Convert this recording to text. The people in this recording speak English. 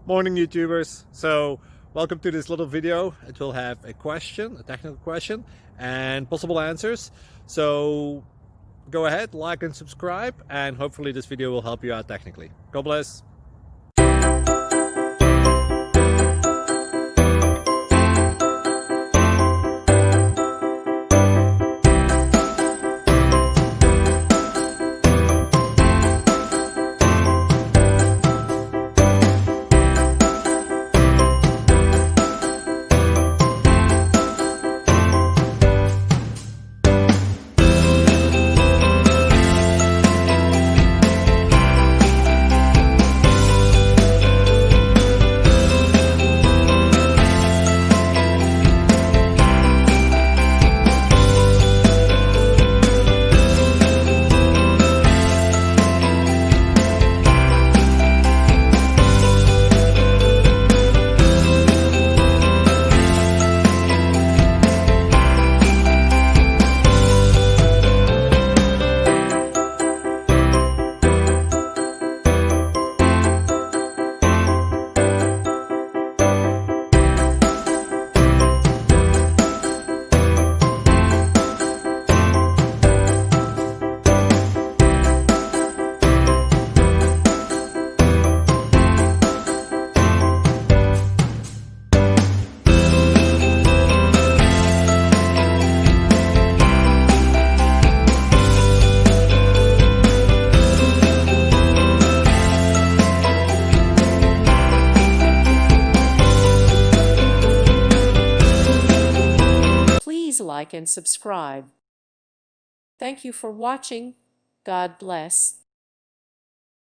Morning, YouTubers. So welcome to this little video. It will have a question, a technical question, and possible answers. So go ahead, like and subscribe, and hopefully this video will help you out technically. God bless. Please like and subscribe. Thank you for watching. God bless.